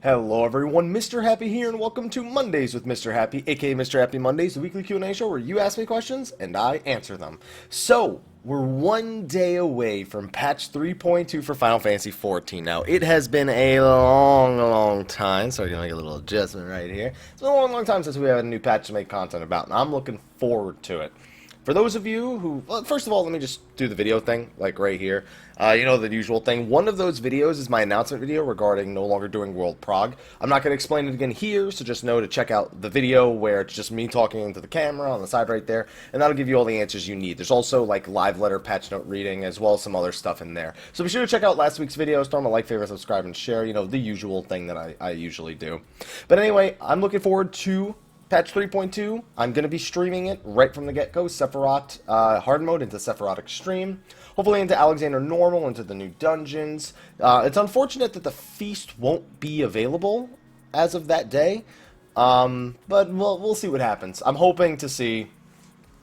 Hello everyone, Mrhappy here, and welcome to Mondays with Mrhappy, aka Mrhappy Mondays, the weekly Q&A show where you ask me questions and I answer them. So, we're one day away from patch 3.2 for Final Fantasy XIV. Now, it has been a long time, so we're going to make a little adjustment right here. It's been a long time since we had a new patch to make content about, and I'm looking forward to it. For those of you who, well, first of all, let me just do the video thing, like right here. You know, the usual thing. One of those videos is my announcement video regarding no longer doing World Prog. I'm not going to explain it again here, so just know to check out the video where it's just me talking into the camera on the side right there, and that'll give you all the answers you need. There's also, like, live letter patch note reading, as well as some other stuff in there. So be sure to check out last week's video, storm a like, favorite, subscribe, and share, you know, the usual thing that I usually do. But anyway, I'm looking forward to patch 3.2, I'm going to be streaming it right from the get-go, Sephiroth hard mode into Sephiroth Extreme, hopefully into Alexander Normal, into the new dungeons. It's unfortunate that the feast won't be available as of that day, but we'll see what happens. I'm hoping to see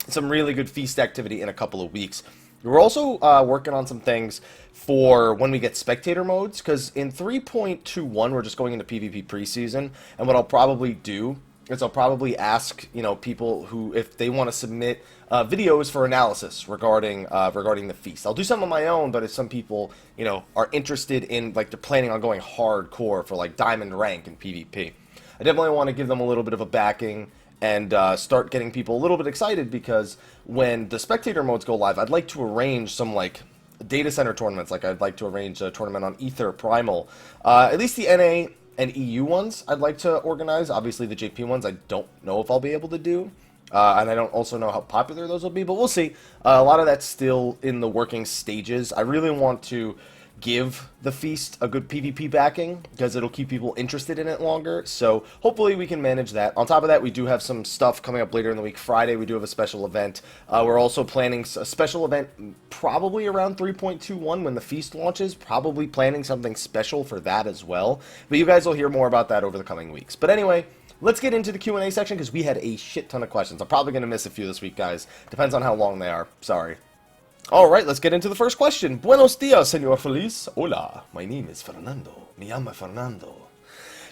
some really good feast activity in a couple of weeks. We're also working on some things for when we get spectator modes, because in 3.21 we're just going into PvP preseason, and what I'll probably do is I'll probably ask, you know, people who, if they want to submit videos for analysis regarding the feast. I'll do some of my own, but if some people, you know, are interested in, like, they're planning on going hardcore for, like, diamond rank in PvP, I definitely want to give them a little bit of a backing and start getting people a little bit excited, because when the spectator modes go live, I'd like to arrange some, like, data center tournaments. Like, I'd like to arrange a tournament on Ether Primal, at least the NA and EU ones I'd like to organize. Obviously the JP ones I don't know if I'll be able to do, and I don't also know how popular those will be, but we'll see. A lot of that's still in the working stages. I really want to give the feast a good PvP backing, because it'll keep people interested in it longer, so hopefully we can manage that. On top of that, we do have some stuff coming up later in the week. Friday we do have a special event. We're also planning a special event probably around 3.21 when the feast launches, probably planning something special for that as well, but you guys will hear more about that over the coming weeks. But anyway, let's get into the Q&A section, because we had a shit ton of questions. I'm probably going to miss a few this week, guys. Depends on how long they are. Sorry. Alright, let's get into the first question. Buenos dias, señor Feliz. Hola, my name is Fernando. Me llamo Fernando.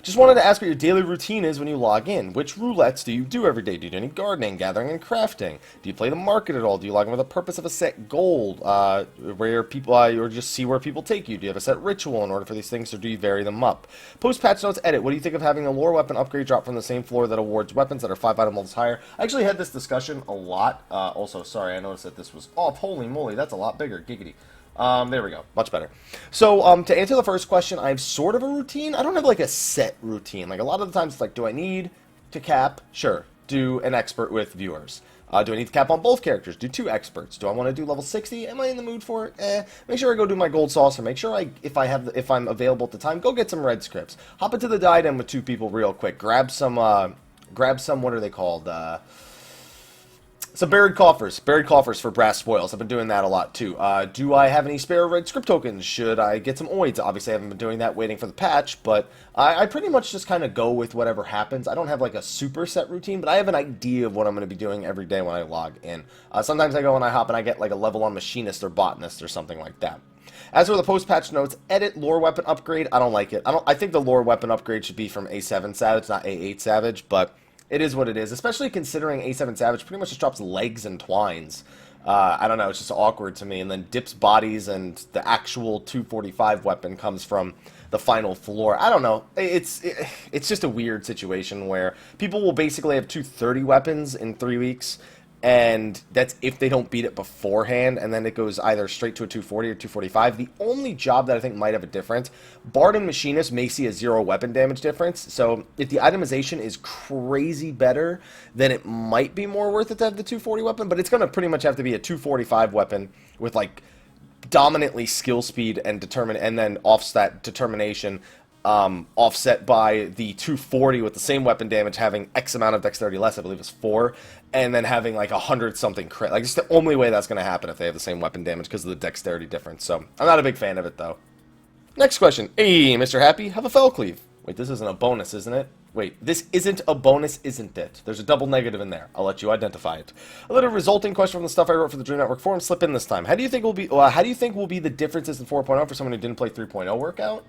Just wanted to ask what your daily routine is when you log in. Which roulettes do you do every day? Do you do any gardening, gathering, and crafting? Do you play the market at all? Do you log in with the purpose of a set goal, where people, or just see where people take you? Do you have a set ritual in order for these things, or do you vary them up? Post patch notes edit. What do you think of having a lore weapon upgrade drop from the same floor that awards weapons that are 5 item levels higher? I actually had this discussion a lot. Also, sorry, I noticed that this was off. Holy moly, that's a lot bigger. Giggity. There we go. Much better. So, to answer the first question, I have sort of a routine. I don't have, like, a set routine. Like, a lot of the times it's like, do I need to cap? Sure. Do an expert with viewers. Do I need to cap on both characters? Do 2 experts. Do I want to do level 60? Am I in the mood for it? Make sure I go do my gold saucer. Make sure if I'm available at the time, go get some red scripts. Hop into the diadem with 2 people real quick. Grab some, what are they called? Some buried coffers for brass spoils. I've been doing that a lot too. Do I have any spare red script tokens? Should I get some oids? Obviously I haven't been doing that, waiting for the patch, but I pretty much just kind of go with whatever happens. I don't have like a super set routine, but I have an idea of what I'm going to be doing every day when I log in. Sometimes I go and I hop and I get like a level on machinist or botanist or something like that. As for the post-patch notes, edit lore weapon upgrade, I don't like it. I think the lore weapon upgrade should be from A7 Savage, not A8 Savage, but it is what it is, especially considering A7 Savage pretty much just drops legs and twines. I don't know, it's just awkward to me. And then dips bodies, and the actual 245 weapon comes from the final floor. I don't know. It's just a weird situation where people will basically have 230 weapons in 3 weeks, and that's if they don't beat it beforehand, and then it goes either straight to a 240 or 245. The only job that I think might have a difference, Bard and Machinist may see a 0 weapon damage difference, so if the itemization is crazy better, then it might be more worth it to have the 240 weapon, but it's going to pretty much have to be a 245 weapon with, like, dominantly skill speed and then offset determination, offset by the 240 with the same weapon damage having X amount of dexterity less, I believe it's 4, and then having like 100 something crit. Like, it's the only way that's going to happen if they have the same weapon damage because of the dexterity difference. So I'm not a big fan of it though. Next question. Hey, Mrhappy, have a fell cleave. Wait, this isn't a bonus, isn't it? Wait, this isn't a bonus, isn't it? There's a double negative in there. I'll let you identify it. A little resulting question from the stuff I wrote for the Dream Network forum. Slip in this time. How do you think will be the differences in 4.0 for someone who didn't play 3.0 workout?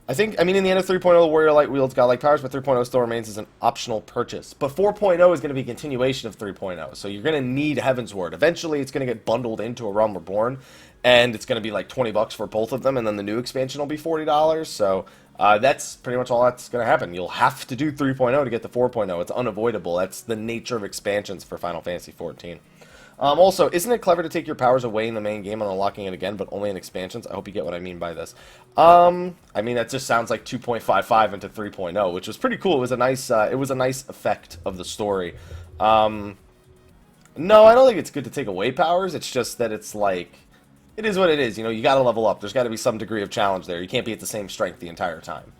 I mean, in the end of 3.0, the Warrior Light wields godlike powers, but 3.0 still remains as an optional purchase. But 4.0 is going to be a continuation of 3.0, so you're going to need Heaven's Word. Eventually, it's going to get bundled into A Realm Reborn, and it's going to be like $20 for both of them, and then the new expansion will be $40. So that's pretty much all that's going to happen. You'll have to do 3.0 to get to 4.0. It's unavoidable. That's the nature of expansions for Final Fantasy XIV. Also, isn't it clever to take your powers away in the main game and unlocking it again, but only in expansions? I hope you get what I mean by this. I mean, that just sounds like 2.55 into 3.0, which was pretty cool. It was a nice effect of the story. No, I don't think it's good to take away powers. It's just that it's like, it is what it is. You know, you got to level up. There's got to be some degree of challenge there. You can't be at the same strength the entire time.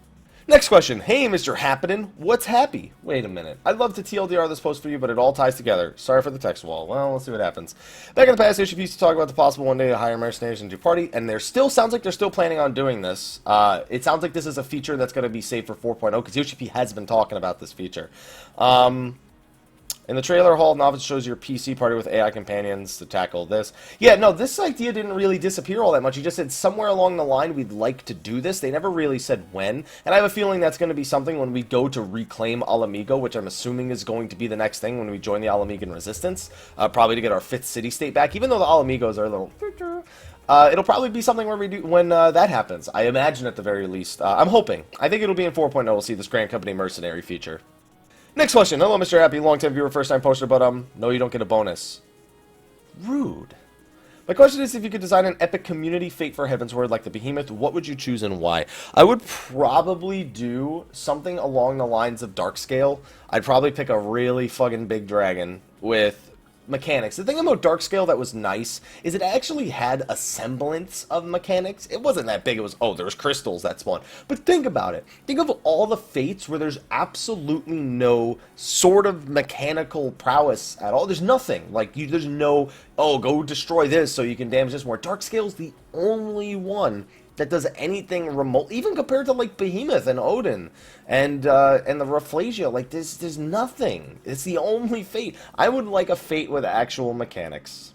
Next question. Hey, Mr. Happenin', what's happy? Wait a minute. I'd love to TLDR this post for you, but it all ties together. Sorry for the text wall. Well, let's see what happens. Back in the past, Yoshi used to talk about the possible one day to hire mercenaries into your party, and sounds like they're still planning on doing this. It sounds like this is a feature that's going to be saved for 4.0, because Yoshi has been talking about this feature. In the trailer, Hall of Novice shows your PC party with AI companions to tackle this. Yeah, no, this idea didn't really disappear all that much. He just said somewhere along the line we'd like to do this. They never really said when. And I have a feeling that's going to be something when we go to reclaim Alamigo, which I'm assuming is going to be the next thing when we join the Alamigan Resistance. Probably to get our 5th city-state back, even though the Alamigos are a little... it'll probably be something where we do when that happens. I imagine at the very least. I'm hoping. I think it'll be in 4.0. We'll see this Grand Company Mercenary feature. Next question. Hello, Mr. Happy, long-time viewer, first-time poster, but, no, you don't get a bonus. Rude. My question is, if you could design an epic community fate for Heaven's Word like the Behemoth, what would you choose and why? I would probably do something along the lines of Darkscale. I'd probably pick a really fucking big dragon with mechanics. The thing about Darkscale that was nice is it actually had a semblance of mechanics. It wasn't that big. It was, oh, there's crystals that spawn. But think about it. Think of all the fates where there's absolutely no sort of mechanical prowess at all. There's nothing. Like, there's no, oh, go destroy this so you can damage this more. Darkscale's the only one that does anything remote, even compared to like Behemoth and Odin and the Rafflesia. Like there's nothing. It's the only fate. I would like a fate with actual mechanics.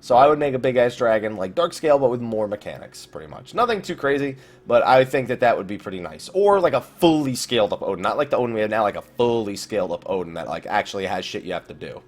So I would make a big ass dragon like Darkscale, but with more mechanics, pretty much. Nothing too crazy, but I think that would be pretty nice. Or like a fully scaled up Odin, not like the Odin we have now, like a fully scaled up Odin that like actually has shit you have to do.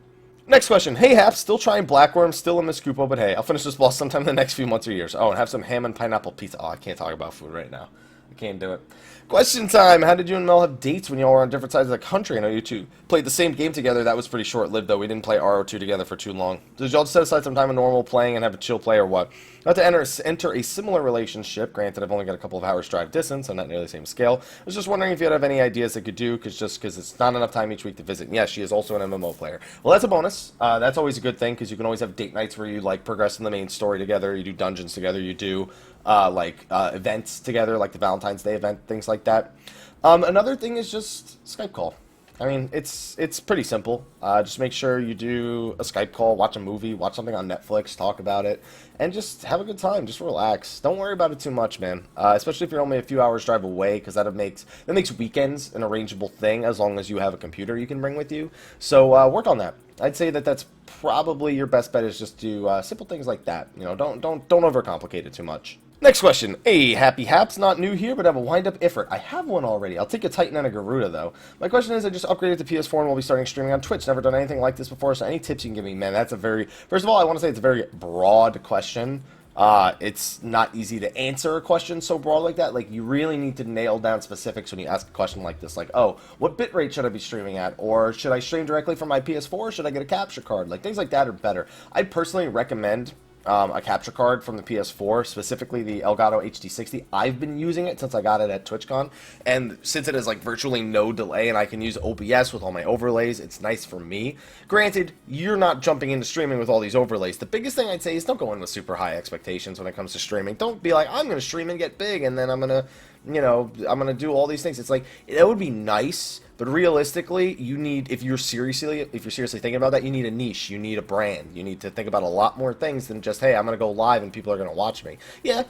Next question. Hey, Hap, still trying Blackworm, still in Miss Koopa, but hey, I'll finish this boss sometime in the next few months or years. Oh, and have some ham and pineapple pizza. Oh, I can't talk about food right now. I can't do it. Question time. How did you and Mel have dates when y'all were on different sides of the country? I know you two played the same game together. That was pretty short-lived, though. We didn't play RO2 together for too long. Did y'all set aside some time in normal playing and have a chill play or what? Not to enter a similar relationship. Granted, I've only got a couple of hours drive distance and not nearly the same scale. I was just wondering if you'd have any ideas that could do, because it's not enough time each week to visit. And yes, she is also an MMO player. Well, that's a bonus. That's always a good thing, because you can always have date nights where you like progress in the main story together. You do dungeons together. You do events together, like the Valentine's Day event, things like that. Another thing is just Skype call. I mean, it's pretty simple. Just make sure you do a Skype call, watch a movie, watch something on Netflix, talk about it, and just have a good time. Just relax. Don't worry about it too much, man. Especially if you're only a few hours drive away, because that makes weekends an arrangeable thing as long as you have a computer you can bring with you. So work on that. I'd say that's probably your best bet, is just do simple things like that. You know, don't overcomplicate it too much. Next question. Hey, Happy Haps, not new here, but I have a wind-up Ifrit. I have one already. I'll take a Titan and a Garuda, though. My question is, I just upgraded to PS4 and will be starting streaming on Twitch. Never done anything like this before, so any tips you can give me? Man, that's a very... First of all, I want to say it's a very broad question. It's not easy to answer a question so broad like that. Like, you really need to nail down specifics when you ask a question like this. Like, oh, what bitrate should I be streaming at? Or should I stream directly from my PS4, or should I get a capture card? Like, things like that are better. I'd personally recommend... a capture card from the PS4, specifically the Elgato HD60. I've been using it since I got it at TwitchCon, and since it has like virtually no delay and I can use OBS with all my overlays, it's nice for me. Granted, you're not jumping into streaming with all these overlays. The biggest thing I'd say is don't go in with super high expectations when it comes to streaming. Don't be like, I'm going to stream and get big, and then I'm going to do all these things. It's like, that would be nice, but realistically, you need, if you're seriously thinking about that, you need a niche, you need a brand, you need to think about a lot more things than just, hey, I'm going to go live and people are going to watch me. Yeah,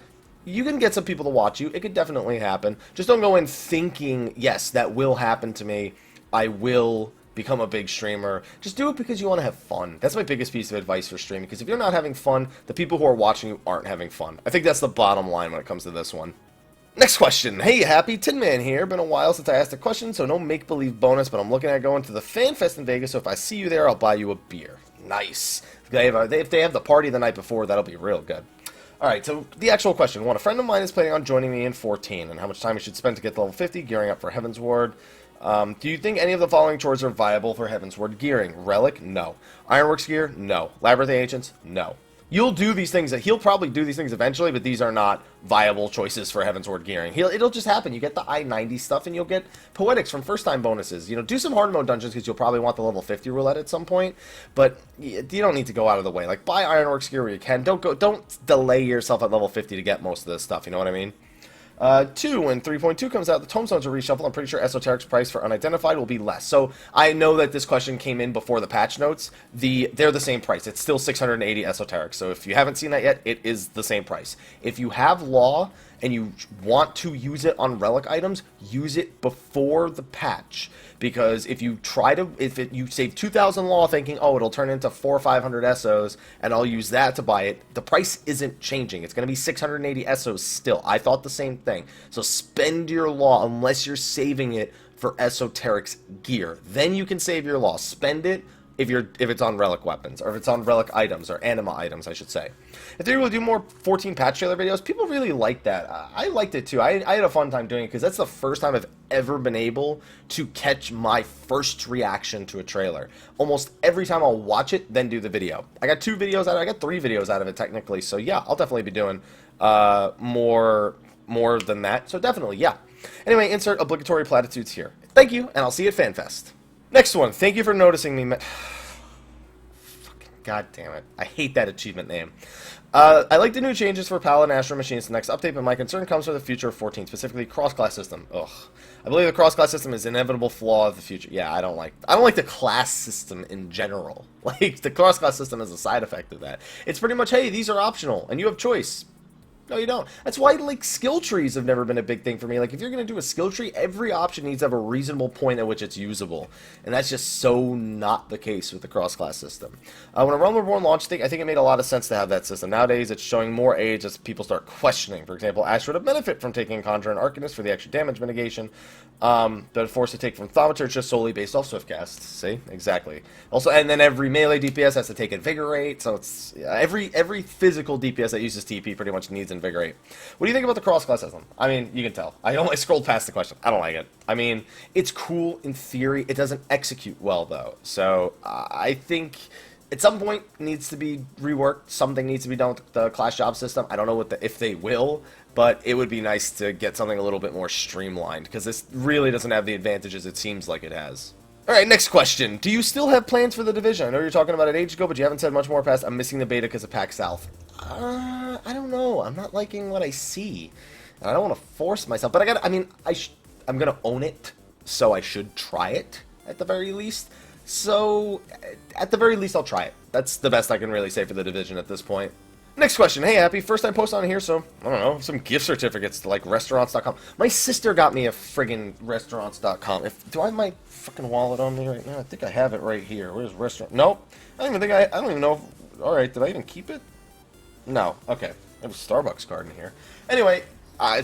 you can get some people to watch you, it could definitely happen. Just don't go in thinking, yes, that will happen to me, I will become a big streamer. Just do it because you want to have fun. That's my biggest piece of advice for streaming, because if you're not having fun, the people who are watching you aren't having fun. I think that's the bottom line when it comes to this one. Next question. Hey, Happy Tin Man here. Been a while since I asked a question, so no make-believe bonus, but I'm looking at going to the FanFest in Vegas, so if I see you there, I'll buy you a beer. Nice. If they have the party the night before, that'll be real good. Alright, so the actual question. One, a friend of mine is planning on joining me in 14, and how much time we should spend to get to level 50, gearing up for Heaven's Ward. Do you think any of the following chores are viable for Heaven's Ward gearing? Relic? No. Ironworks gear? No. Labyrinth Ancients? No. You'll do these things, he'll probably do these things eventually, but these are not viable choices for Heaven's Ward gearing. It'll just happen. You get the I-90 stuff, and you'll get Poetics from first-time bonuses. You know, do some hard mode dungeons, because you'll probably want the level 50 roulette at some point, but you don't need to go out of the way. Like, buy Ironworks gear where you can. Don't delay yourself at level 50 to get most of this stuff, you know what I mean? 2, when 3.2 comes out, the tombstones are reshuffled. I'm pretty sure Esoteric's price for unidentified will be less. So I know that this question came in before the patch notes. They're the same price. It's still 680 Esoteric. So if you haven't seen that yet, it is the same price. If you have Law and you want to use it on relic items, use it before the patch. Because if you you save 2,000 Law thinking, oh, it'll turn into 400 or 500 Essos, and I'll use that to buy it, the price isn't changing. It's going to be 680 Essos still. I thought the same thing. So spend your Law unless you're saving it for Esoteric's gear. Then you can save your Law. Spend it if it's on relic weapons, or if it's on relic items, or anima items, I should say. If they will do more 14 patch trailer videos, people really like that. I liked it too. I had a fun time doing it, because that's the first time I've ever been able to catch my first reaction to a trailer. Almost every time I'll watch it, then do the video. I got 3 videos out of it technically, so yeah, I'll definitely be doing more than that, so definitely, yeah. Anyway, insert obligatory platitudes here. Thank you, and I'll see you at FanFest. Next one. Thank you for noticing me. Fucking god damn it. I hate that achievement name. I like the new changes for Paladin Astro Machines the next update, but my concern comes for the future of 14, specifically cross-class system. Ugh. I believe the cross-class system is an inevitable flaw of the future. Yeah, I don't like the class system in general. Like, the cross-class system is a side effect of that. It's pretty much, hey, these are optional, and you have choice. No, you don't. That's why, like, skill trees have never been a big thing for me. Like, if you're going to do a skill tree, every option needs to have a reasonable point at which it's usable. And that's just so not the case with the cross-class system. When a Realm Reborn launched, I think it made a lot of sense to have that system. Nowadays, it's showing more age as people start questioning. For example, Ash would have benefit from taking Conjure and Arcanist for the extra damage mitigation. But forced to take from Thaumaturge just solely based off Swift Cast. See? Exactly. Also, and then every melee DPS has to take Invigorate, so it's every physical DPS that uses TP pretty much needs Invigorate. What do you think about the cross-class system? I mean, you can tell. I only scrolled past the question. I don't like it. I mean, it's cool in theory. It doesn't execute well, though. So, I think at some point it needs to be reworked. Something needs to be done with the class job system. I don't know if they will, but it would be nice to get something a little bit more streamlined, because this really doesn't have the advantages it seems like it has. Alright, next question. Do you still have plans for the Division? I know you're talking about it ages ago, but you haven't said much more past I'm missing the beta because of PAX South. I don't know. I'm not liking what I see. And I don't want to force myself, but I'm going to own it, so I should try it at the very least. So, at the very least, I'll try it. That's the best I can really say for the Division at this point. Next question. Hey, Happy. First time post on here, so, I don't know, some gift certificates to, like, restaurants.com. My sister got me a friggin' restaurants.com. Do I have my fucking wallet on me right now? I think I have it right here. Where's restaurant? Nope. I don't even know if, alright, did I even keep it? No. Okay. There was a Starbucks card in here. Anyway, I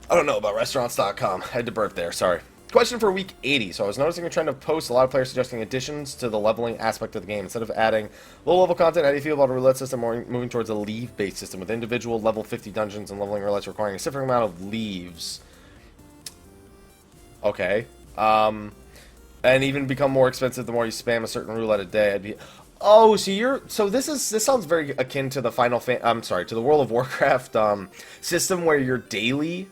don't know about restaurants.com. I had to burp there. Sorry. Question for week 80. So I was noticing a trend of posts, a lot of players suggesting additions to the leveling aspect of the game. Instead of adding low-level content, how do you feel about a roulette system or moving towards a leave-based system with individual level 50 dungeons and leveling roulettes requiring a specific amount of leaves? Okay. And even become more expensive the more you spam a certain roulette a day. Oh, so this sounds very akin to the to the World of Warcraft system where your daily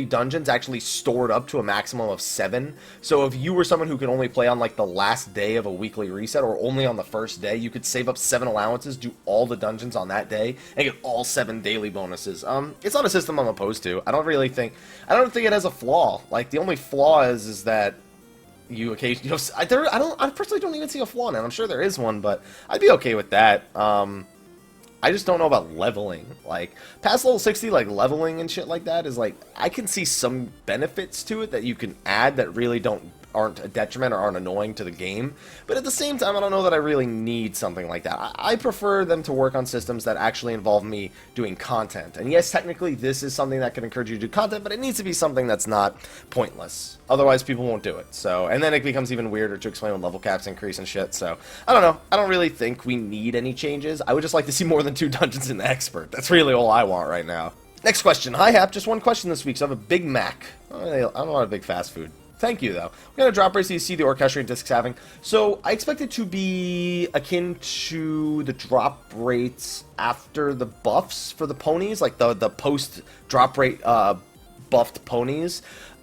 dungeons actually stored up to a maximum of 7. So if you were someone who could only play on like the last day of a weekly reset or only on the first day, you could save up 7 allowances, do all the dungeons on that day, and get all 7 daily bonuses. It's not a system I'm opposed to. I don't think it has a flaw. Like, the only flaw is that you occasionally, I personally don't even see a flaw in it. I'm sure there is one, but I'd be okay with that. I just don't know about leveling. Like, past level 60, like, leveling and shit like that is, like, I can see some benefits to it that you can add that really aren't a detriment or aren't annoying to the game. But at the same time, I don't know that I really need something like that. I prefer them to work on systems that actually involve me doing content. And yes, technically this is something that can encourage you to do content, but it needs to be something that's not pointless. Otherwise, people won't do it. So, and then it becomes even weirder to explain when level caps increase and shit. So, I don't know. I don't really think we need any changes. I would just like to see more than 2 dungeons in the expert. That's really all I want right now. Next question. Hi, Hap. Just one question this week. So I have a Big Mac. I don't want a big fast food. Thank you, though. We got a drop rate so you see the orchestrating discs having. So I expect it to be akin to the drop rates after the buffs for the ponies, like the post-drop rate buffed ponies.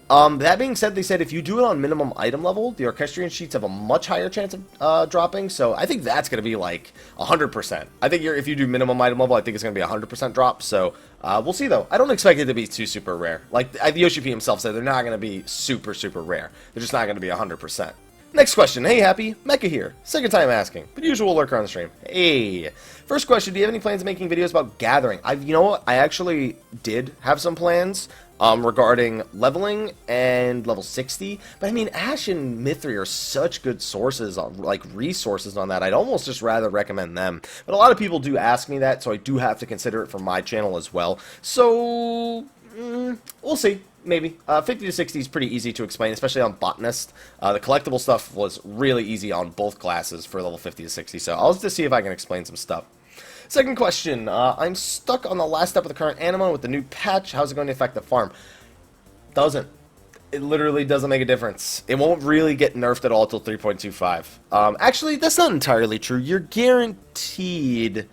That being said, they said if you do it on minimum item level, the orchestrion sheets have a much higher chance of dropping, so I think that's going to be like 100%. I think if you do minimum item level, I think it's going to be 100% drop, so we'll see though. I don't expect it to be too super rare. Like Yoshi P himself said, they're not going to be super rare. They're just not going to be 100%. Next question. Hey, Happy. Mecha here. Second time asking, but usual lurker on the stream. Hey. First question, do you have any plans of making videos about gathering? You know what? I actually did have some plans regarding leveling and level 60, but I mean, Ash and Mithri are such good sources, like resources on that. I'd almost just rather recommend them. But a lot of people do ask me that, so I do have to consider it for my channel as well. So, we'll see. Maybe. 50 to 60 is pretty easy to explain, especially on Botanist. The collectible stuff was really easy on both classes for level 50 to 60, so I'll just see if I can explain some stuff. Second question. I'm stuck on the last step of the current anima with the new patch. How's it going to affect the farm? Doesn't. It literally doesn't make a difference. It won't really get nerfed at all till 3.25. Actually, that's not entirely true. You're guaranteed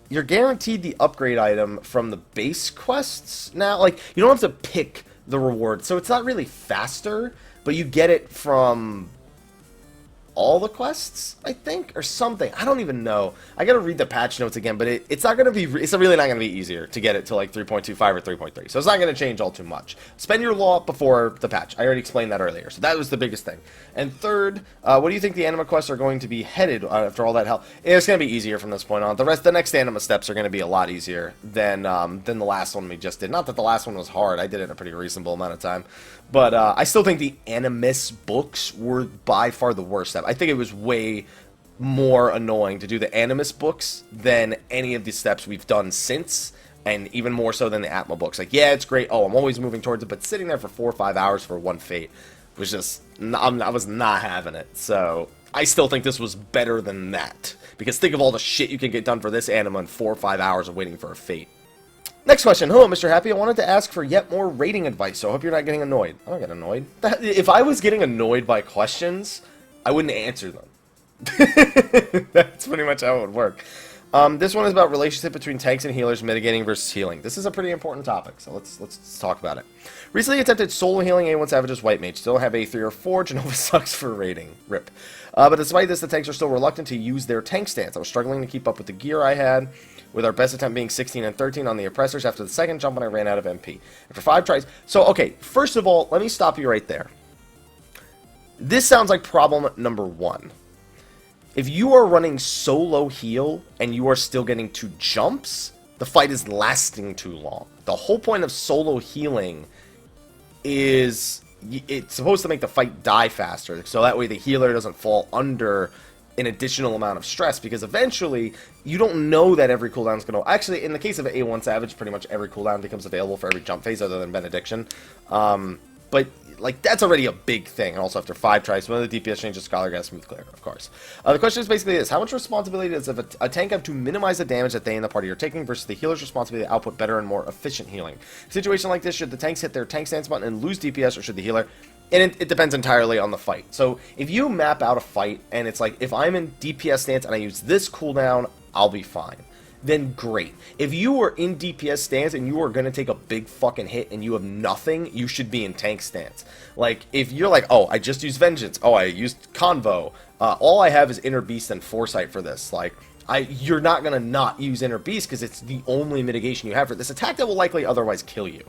the upgrade item from the base quests now. Like, you don't have to pick the reward, so it's not really faster, but you get it from all the quests, I think, or something. I don't even know. I gotta read the patch notes again, but it's not gonna be. It's really not gonna be easier to get it to like 3.25 or 3.3. So it's not gonna change all too much. Spend your law before the patch. I already explained that earlier. So that was the biggest thing. And third, what do you think the anima quests are going to be headed after all that hell? It's gonna be easier from this point on. The next anima steps are gonna be a lot easier than the last one we just did. Not that the last one was hard. I did it in a pretty reasonable amount of time. But I still think the Animus books were by far the worst step. I think it was way more annoying to do the Animus books than any of the steps we've done since, and even more so than the Atma books. Like, yeah, it's great. Oh, I'm always moving towards it, but sitting there for 4 or 5 hours for one fate was just, I was not having it. So I still think this was better than that, because think of all the shit you can get done for this anima in 4 or 5 hours of waiting for a fate. Next question. Hello, Mr. Happy. I wanted to ask for yet more rating advice, so I hope you're not getting annoyed. I don't get annoyed. If I was getting annoyed by questions, I wouldn't answer them. That's pretty much how it would work. This one is about relationship between tanks and healers, mitigating versus healing. This is a pretty important topic, so let's talk about it. Recently attempted solo healing A1 Savage's White Mage. Still have A3 or 4. Genova sucks for rating. RIP. But despite this, the tanks are still reluctant to use their tank stance. I was struggling to keep up with the gear I had, with our best attempt being 16 and 13 on the oppressors after the second jump when I ran out of MP. After 5 tries. So, okay, first of all, let me stop you right there. This sounds like problem number 1. If you are running solo heal and you are still getting 2 jumps, the fight is lasting too long. The whole point of solo healing is it's supposed to make the fight die faster, so that way the healer doesn't fall under an additional amount of stress, because eventually you don't know that every cooldown is going to... Actually, in the case of A1 Savage, pretty much every cooldown becomes available for every jump phase other than Benediction. But, like, that's already a big thing. And also after 5 tries, one of the DPS changes, Scholar got smooth clear, of course. The question is basically this. How much responsibility does a tank have to minimize the damage that they and the party are taking versus the healer's responsibility to output better and more efficient healing? In a situation like this, should the tanks hit their tank stance button and lose DPS, or should the healer... And it depends entirely on the fight. So if you map out a fight and it's like, if I'm in DPS stance and I use this cooldown, I'll be fine. Then great. If you are in DPS stance and you are going to take a big fucking hit and you have nothing, you should be in tank stance. Like, if you're like, oh, I just used Vengeance. Oh, I used Convo. All I have is Inner Beast and Foresight for this. Like, you're not going to not use Inner Beast because it's the only mitigation you have for this attack that will likely otherwise kill you.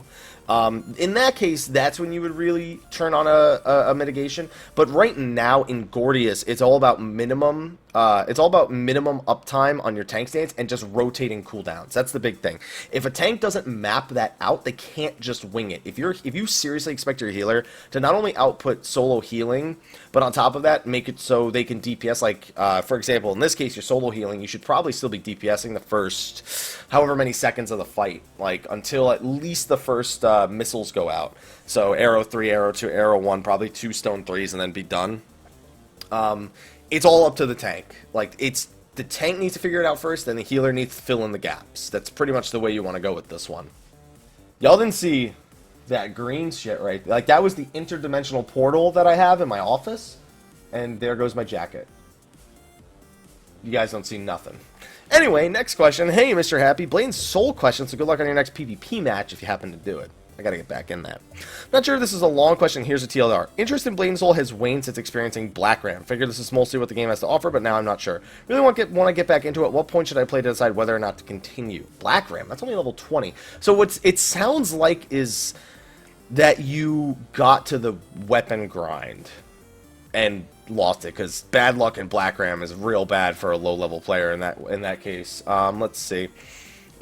In that case, that's when you would really turn on a mitigation. But right now in Gordius, it's all about minimum it's all about minimum uptime on your tank stance and just rotating cooldowns. That's the big thing. If a tank doesn't map that out, they can't just wing it. If you seriously expect your healer to not only output solo healing, but on top of that, make it so they can DPS. Like, for example, in this case, your solo healing, you should probably still be DPSing the first however many seconds of the fight, like until at least the first missiles go out. So arrow 3, arrow 2, arrow 1, probably 2 stone 3s, and then be done. It's all up to the tank. Like, the tank needs to figure it out first, then the healer needs to fill in the gaps. That's pretty much the way you want to go with this one. Y'all didn't see that green shit, right? Like, that was the interdimensional portal that I have in my office, and there goes my jacket. You guys don't see nothing. Anyway, next question. Hey, Mr. Happy. Blaine's soul question, so good luck on your next PvP match if you happen to do it. I gotta get back in that. Not sure if this is a long question. Here's a TLDR. Interest in Blaine's Soul has waned since experiencing Black Ram. Figure this is mostly what the game has to offer, but now I'm not sure. Really want to get back into it. What point should I play to decide whether or not to continue? Black Ram? That's only level 20. So what it sounds like is that you got to the weapon grind and lost it, because bad luck in Black Ram is real bad for a low-level player in that case. Let's see.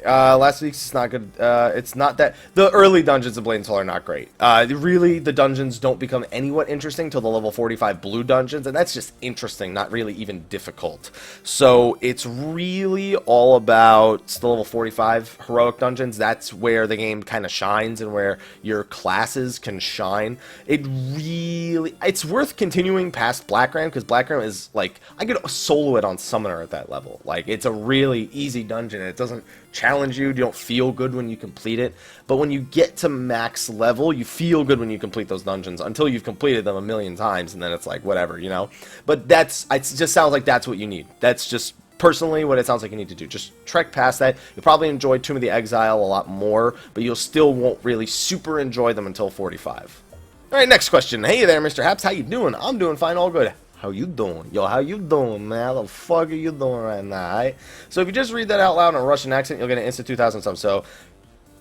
Last week's is not good. It's not that the early dungeons of Blade & Soul are not great. Really, the dungeons don't become anywhat interesting till the level 45 blue dungeons, and that's just interesting, not really even difficult. So it's really all about the level 45 heroic dungeons. That's where the game kind of shines and where your classes can shine. It's worth continuing past Black Ram, because Black Ram is like, I could solo it on Summoner at that level. Like, it's a really easy dungeon. It doesn't challenge you. You don't feel good when you complete it, but when you get to max level, you feel good when you complete those dungeons until you've completed them a million times, and then it's like whatever, you know. But it just sounds like that's what you need. That's just personally what it sounds like you need to do. Just trek past that. You'll probably enjoy Tomb of the Exile a lot more, but you'll still won't really super enjoy them until 45. All right, next question. Hey there, Mr. Haps, how you doing? I'm doing fine, all good. How you doing? Yo, how you doing, man? How the fuck are you doing right now, right? So if you just read that out loud in a Russian accent, you'll get an instant 2,000 subs. So,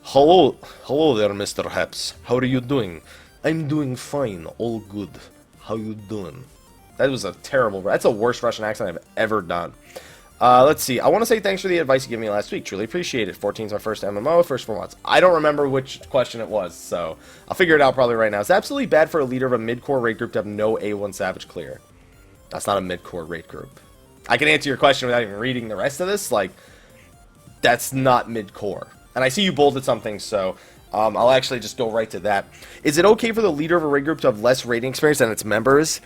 hello there, Mr. Haps. How are you doing? I'm doing fine, all good. How you doing? That was a terrible, that's the worst Russian accent I've ever done. Let's see. I want to say thanks for the advice you gave me last week. Truly appreciate it. 14 is my first MMO, first 4 months. I don't remember which question it was, so I'll figure it out probably right now. It's absolutely bad for a leader of a mid-core raid group to have no A1 Savage clear. That's not a mid-core raid group. I can answer your question without even reading the rest of this. Like, that's not mid-core. And I see you bolded something, so I'll actually just go right to that. Is it okay for the leader of a raid group to have less raiding experience than its members?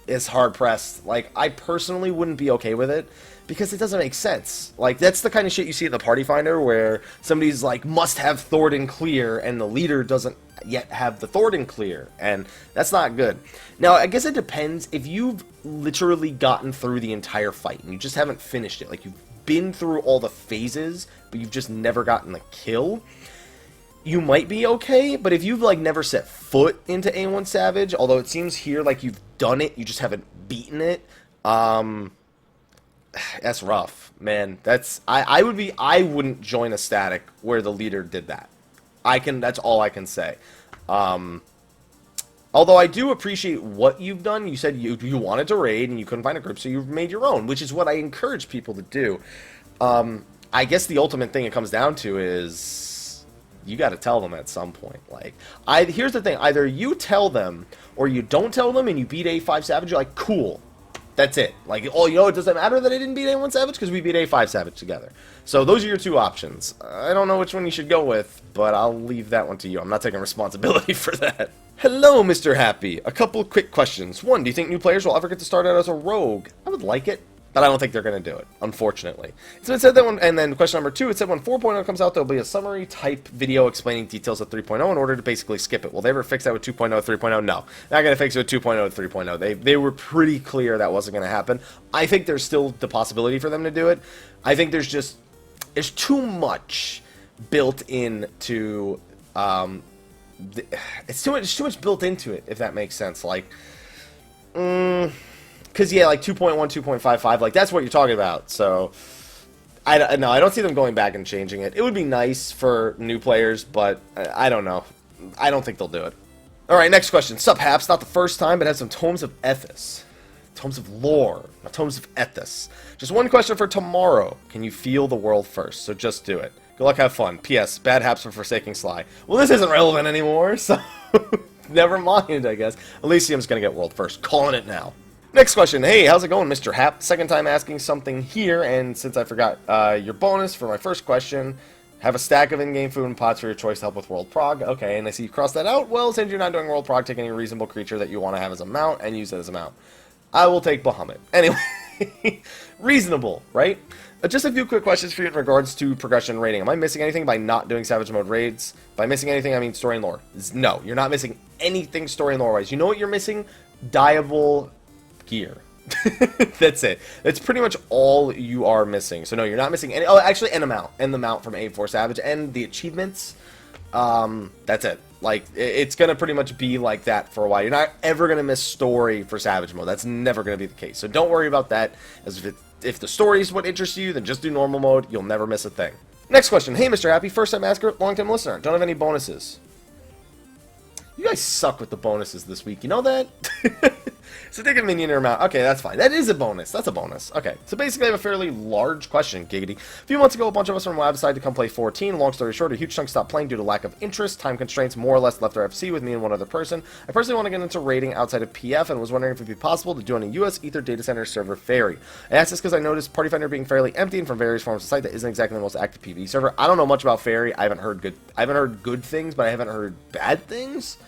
It's hard-pressed. Like, I personally wouldn't be okay with it, because it doesn't make sense. Like, that's the kind of shit you see in the Party Finder, where somebody's like, must have Thornton clear, and the leader doesn't yet have the Thornton clear, and that's not good. Now, I guess it depends. If you've literally gotten through the entire fight, and you just haven't finished it, like, you've been through all the phases, but you've just never gotten the kill, you might be okay. But if you've, like, never set foot into A1 Savage, although it seems here like you've done it, you just haven't beaten it, that's rough, man. I wouldn't join a static where the leader did that. That's all I can say. Although I do appreciate what you've done. You said you wanted to raid and you couldn't find a group, so you've made your own, which is what I encourage people to do. I guess the ultimate thing it comes down to is you got to tell them at some point. Like, here's the thing: either you tell them or you don't tell them, and you beat A5 Savage. You're like, cool. That's it. Like, oh, you know, it doesn't matter that I didn't beat A1 Savage because we beat A5 Savage together. So those are your two options. I don't know which one you should go with, but I'll leave that one to you. I'm not taking responsibility for that. Hello, Mr. Happy. A couple quick questions. One, do you think new players will ever get to start out as a rogue? I would like it, but I don't think they're going to do it, unfortunately. So it said that one, and then question number 2, it said when 4.0 comes out, there'll be a summary type video explaining details of 3.0 in order to basically skip it. Will they ever fix that with 2.0, 3.0? No. Not going to fix it with 2.0, 3.0. They were pretty clear that wasn't going to happen. I think there's still the possibility for them to do it. I think there's too much built into, it's too much built into it, if that makes sense. Like, because, yeah, like 2.1, 2.55, like, that's what you're talking about. So, I don't see them going back and changing it. It would be nice for new players, but I don't know. I don't think they'll do it. Alright, next question. Sup, Haps? Not the first time, but had some Tomes of Ethos. Tomes of lore, not tomes of ethos. Just one question for tomorrow. Can you feel the world first? So just do it. Good luck, have fun. P.S. Bad haps for forsaking Sly. Well, this isn't relevant anymore, so never mind, I guess. Elysium's gonna get world first. Calling it now. Next question. Hey, how's it going, Mr. Hap? Second time asking something here, and since I forgot your bonus for my first question, have a stack of in-game food and pots for your choice to help with world prog. Okay, and I see you cross that out. Well, since you're not doing world prog, take any reasonable creature that you want to have as a mount and use it as a mount. I will take Bahamut. Anyway, reasonable, right? Just a few quick questions for you in regards to progression rating. Am I missing anything by not doing Savage Mode raids? By missing anything, I mean story and lore. No, you're not missing anything story and lore-wise. You know what you're missing? Dyeable gear. That's it. That's pretty much all you are missing. So no, you're not missing any. Oh, actually, and a mount. And the mount from A4 Savage. And the achievements. That's it. Like, it's going to pretty much be like that for a while. You're not ever going to miss story for Savage Mode. That's never going to be the case. So don't worry about that. As if the story is what interests you, then just do normal mode. You'll never miss a thing. Next question. Hey, Mr. Happy. First time asker, long time listener. Don't have any bonuses. You guys suck with the bonuses this week. You know that? So take a minion or mount. Okay, that's fine. That is a bonus. That's a bonus. Okay, so basically I have a fairly large question, giggity. A few months ago, a bunch of us from WoW decided to come play 14. Long story short, a huge chunk stopped playing due to lack of interest, time constraints, more or less left our FC with me and one other person. I personally want to get into raiding outside of PF and was wondering if it would be possible to do on a US Ether data center server ferry. I asked this because I noticed Party Finder being fairly empty and from various forms of site that isn't exactly the most active PvE server. I don't know much about ferry. I haven't heard good things, but I haven't heard bad things.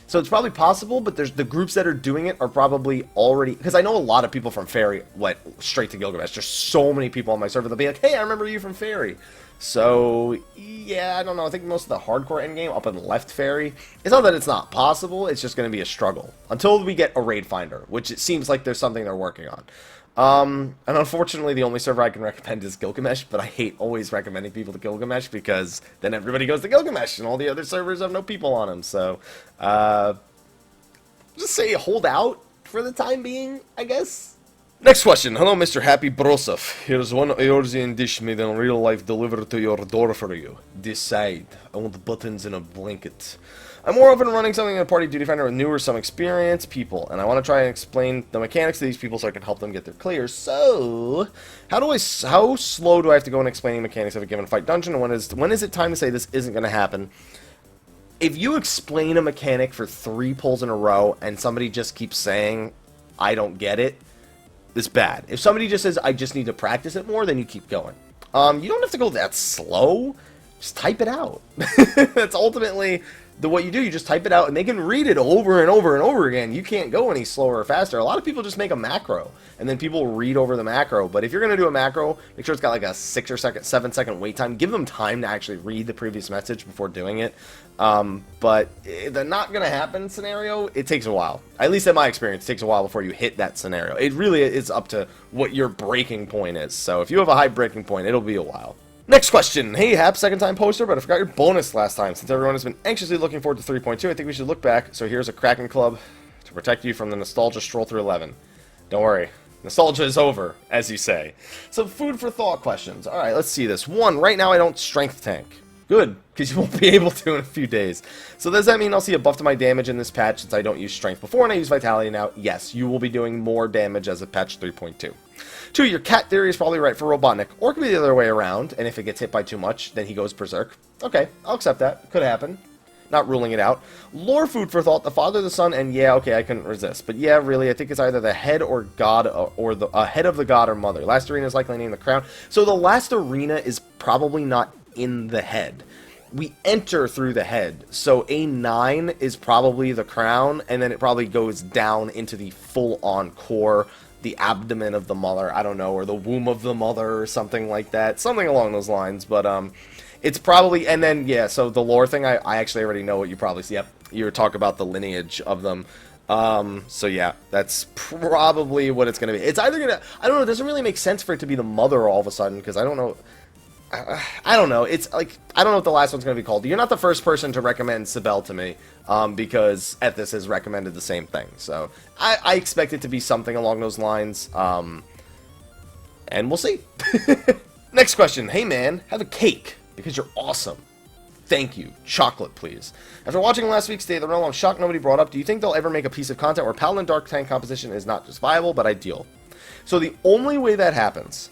So it's probably possible, but there's the groups that are doing it are probably already... Because I know a lot of people from Fairy went straight to Gilgamesh. There's so many people on my server that'll be like, hey, I remember you from Fairy. So, yeah, I don't know. I think most of the hardcore endgame up and left Fairy. It's not that it's not possible. It's just going to be a struggle. Until we get a raid finder, which it seems like there's something they're working on. And unfortunately, the only server I can recommend is Gilgamesh, but I hate always recommending people to Gilgamesh because then everybody goes to Gilgamesh and all the other servers have no people on them. So, just say hold out for the time being, I guess. Next question. Hello, Mr. Happy Brosov. Here's one Eorzean dish made in real life delivered to your door for you. Decide. I want buttons and a blanket. I'm more often running something in a party duty finder with newer, some experienced people, and I want to try and explain the mechanics to these people so I can help them get their clears. So, how slow do I have to go in explaining mechanics of a given fight dungeon, and when is it time to say this isn't going to happen? If you explain a mechanic for 3 pulls in a row and somebody just keeps saying, I don't get it, it's bad. If somebody just says, I just need to practice it more, then you keep going. You don't have to go that slow. Just type it out. That's ultimately what you do. You just type it out, and they can read it over and over and over again. You can't go any slower or faster. A lot of people just make a macro, and then people read over the macro. But if you're going to do a macro, make sure it's got like a 7 second wait time. Give them time to actually read the previous message before doing it. But the not going to happen scenario, it takes a while. At least in my experience, it takes a while before you hit that scenario. It really is up to what your breaking point is. So if you have a high breaking point, it'll be a while. Next question. Hey, Hap, second time poster, but I forgot your bonus last time. Since everyone has been anxiously looking forward to 3.2, I think we should look back. So here's a Kraken Club to protect you from the nostalgia stroll through 11. Don't worry. Nostalgia is over, as you say. So food for thought questions. All right, let's see this. 1, right now I don't strength tank. Good, because you won't be able to in a few days. So does that mean I'll see a buff to my damage in this patch since I don't use strength before and I use vitality now? Yes, you will be doing more damage as of patch 3.2. 2, your cat theory is probably right for Robotnik, or it could be the other way around, and if it gets hit by too much, then he goes berserk. Okay, I'll accept that. Could happen. Not ruling it out. Lore food for thought, the Father, the Son, and yeah, okay, I couldn't resist. But yeah, really, I think it's either the head or god, or the head of the god or mother. Last arena is likely named the crown. So the last arena is probably not in the head. We enter through the head. So A9 is probably the crown, and then it probably goes down into the full-on core, the abdomen of the mother, I don't know, or the womb of the mother, or something like that. Something along those lines, but, it's probably, and then, yeah, so the lore thing, I actually already know what you probably see. Yep, you were talking about the lineage of them. So yeah, that's probably what it's going to be. It's either going to, I don't know, it doesn't really make sense for it to be the mother all of a sudden, because I don't know. I don't know. It's like, I don't know what the last one's going to be called. You're not the first person to recommend Sibel to me, because Ethis has recommended the same thing. So I expect it to be something along those lines, and we'll see. Next question. Hey man, have a cake, because you're awesome. Thank you. Chocolate, please. After watching last week's State of the Realm, I'm shocked nobody brought up, do you think they'll ever make a piece of content where Paladin Dark Tank composition is not just viable, but ideal? So the only way that happens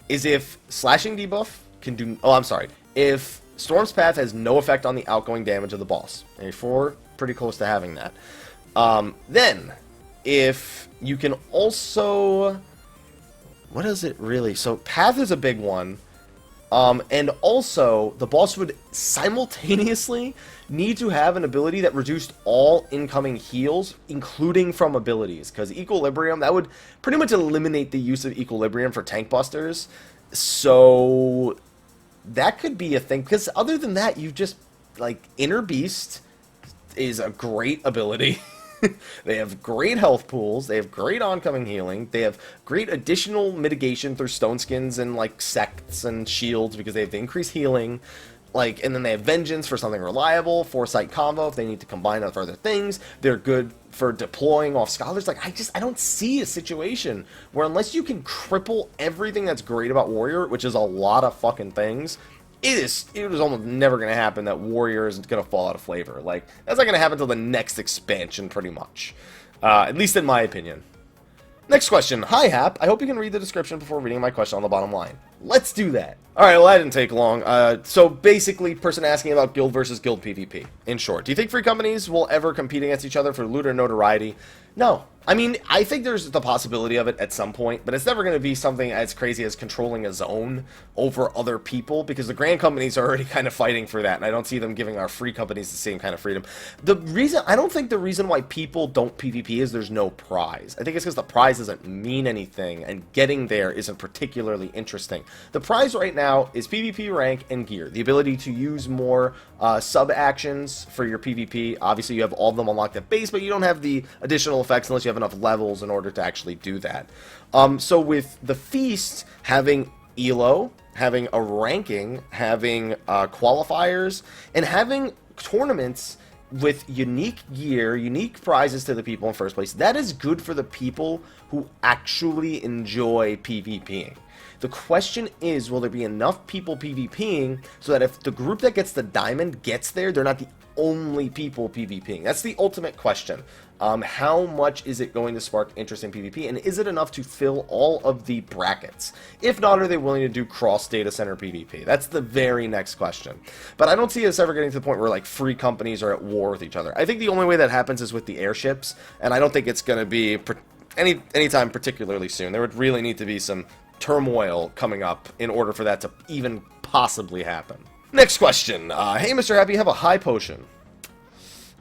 is if slashing debuff can do... Oh, I'm sorry. If Storm's Path has no effect on the outgoing damage of the boss. And we're pretty close to having that. Then, if you can also... What is it really? So Path is a big one. And also, the boss would simultaneously need to have an ability that reduced all incoming heals, including from abilities. Because Equilibrium, that would pretty much eliminate the use of Equilibrium for tank busters. So, that could be a thing. Because other than that, you just, like, Inner Beast is a great ability. They have great health pools, they have great oncoming healing, they have great additional mitigation through stone skins and like sects and shields because they have the increased healing, like, and then they have vengeance for something reliable, foresight combo if they need to combine with other things. They're good for deploying off scholars. Like, I don't see a situation where unless you can cripple everything that's great about Warrior, which is a lot of fucking things, it is almost never going to happen that Warrior is going to fall out of flavor. Like, that's not going to happen until the next expansion, pretty much. At least in my opinion. Next question. Hi, Hap. I hope you can read the description before reading my question on the bottom line. Let's do that. Alright, well, that didn't take long. So, basically, person asking about guild versus guild PvP. In short, do you think free companies will ever compete against each other for loot or notoriety? No. I mean, I think there's the possibility of it at some point, but it's never going to be something as crazy as controlling a zone over other people, because the grand companies are already kind of fighting for that, and I don't see them giving our free companies the same kind of freedom. I don't think the reason why people don't PvP is there's no prize. I think it's because the prize doesn't mean anything, and getting there isn't particularly interesting. The prize right now is PvP rank and gear. The ability to use more sub-actions for your PvP. Obviously, you have all of them unlocked at base, but you don't have the additional effects unless you have enough levels in order to actually do that. So with the Feast having ELO, having a ranking, having qualifiers, and having tournaments with unique gear, unique prizes to the people in first place, that is good for the people who actually enjoy PvPing. The question is, will there be enough people PvPing so that if the group that gets the diamond gets there, they're not the only people PvPing? That's the ultimate question. How much is it going to spark interest in PvP, and is it enough to fill all of the brackets? If not, are they willing to do cross data center PvP? That's the very next question. But I don't see us ever getting to the point where like free companies are at war with each other. I think the only way that happens is with the airships, and I don't think it's going to be anytime particularly soon. There would really need to be some turmoil coming up in order for that to even possibly happen. Next question. Hey, Mr. Happy, you have a high potion.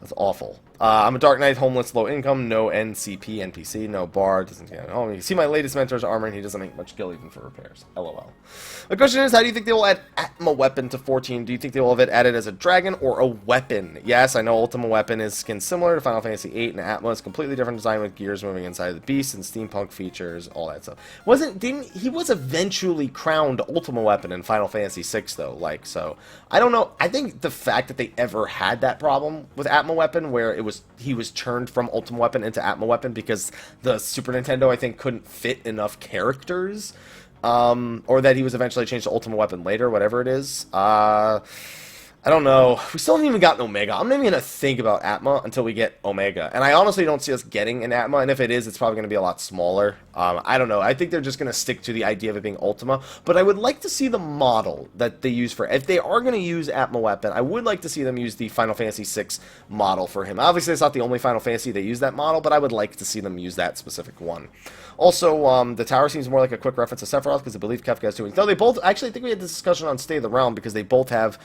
That's awful. I'm a Dark Knight, homeless, low income, no NCP, NPC, no bar, doesn't get home. You can see my latest mentor's armor, and he doesn't make much skill even for repairs. LOL. My question is, how do you think they will add Atma Weapon to 14? Do you think they will have it added as a dragon or a weapon? Yes, I know Ultima Weapon is skin similar to Final Fantasy VIII, and Atma is completely different design with gears moving inside the beast and steampunk features, all that stuff. He was eventually crowned Ultima Weapon in Final Fantasy VI, though, like, so, I don't know. I think the fact that they ever had that problem with Atma Weapon, where he was turned from Ultima Weapon into Atma Weapon because the Super Nintendo, I think, couldn't fit enough characters, or that he was eventually changed to Ultima Weapon later, whatever it is. I don't know. We still haven't even gotten Omega. I'm not even going to think about Atma until we get Omega. And I honestly don't see us getting an Atma, and if it is, it's probably going to be a lot smaller. I don't know. I think they're just going to stick to the idea of it being Ultima. But I would like to see the model that they use for... If they are going to use Atma Weapon, I would like to see them use the Final Fantasy VI model for him. Obviously, it's not the only Final Fantasy they use that model, but I would like to see them use that specific one. Also, the tower seems more like a quick reference to Sephiroth, because I believe Kefka has two wings. No, they both... Actually, I think we had this discussion on State of the Realm, because they both have...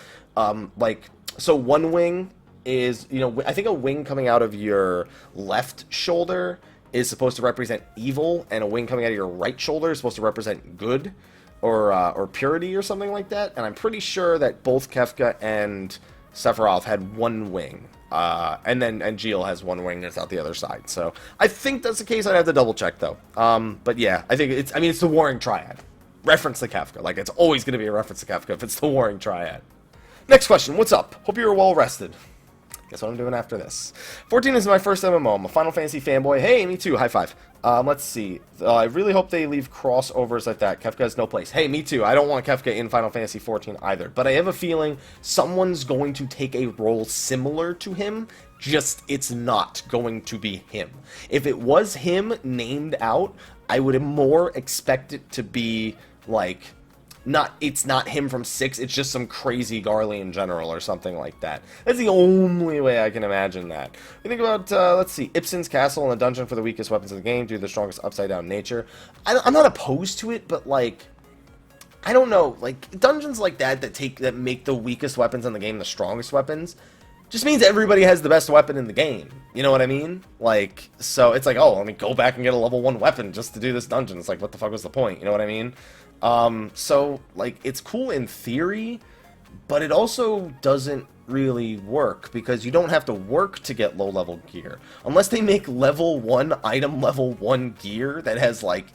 so one wing is, I think a wing coming out of your left shoulder is supposed to represent evil, and a wing coming out of your right shoulder is supposed to represent good, or purity, or something like that. And I'm pretty sure that both Kefka and Sephiroth had one wing, and Jill has one wing that's out the other side. So I think that's the case. I'd have to double check though. But yeah, I think it's the Warring Triad. Reference to Kefka. Like, it's always going to be a reference to Kefka if it's the Warring Triad. Next question, what's up? Hope you're well rested. Guess what I'm doing after this. 14 is my first MMO. I'm a Final Fantasy fanboy. Hey, me too. High five. Let's see. I really hope they leave crossovers like that. Kefka has no place. Hey, me too. I don't want Kefka in Final Fantasy 14 either. But I have a feeling someone's going to take a role similar to him. Just, it's not going to be him. If it was him named out, I would more expect it to be, like, it's not him from 6, it's just some crazy Garly in general or something like that. That's the only way I can imagine that. We think about, let's see, Ibsen's castle and the dungeon for the weakest weapons of the game due to the strongest upside-down nature. I'm not opposed to it, but, like, I don't know, like, dungeons like that make the weakest weapons in the game the strongest weapons, just means everybody has the best weapon in the game. You know what I mean? Like, so it's like, oh, let me go back and get a level 1 weapon just to do this dungeon. It's like, what the fuck was the point? You know what I mean? So, like, it's cool in theory, but it also doesn't really work, because you don't have to work to get low-level gear. Unless they make level 1 item level 1 gear that has, like,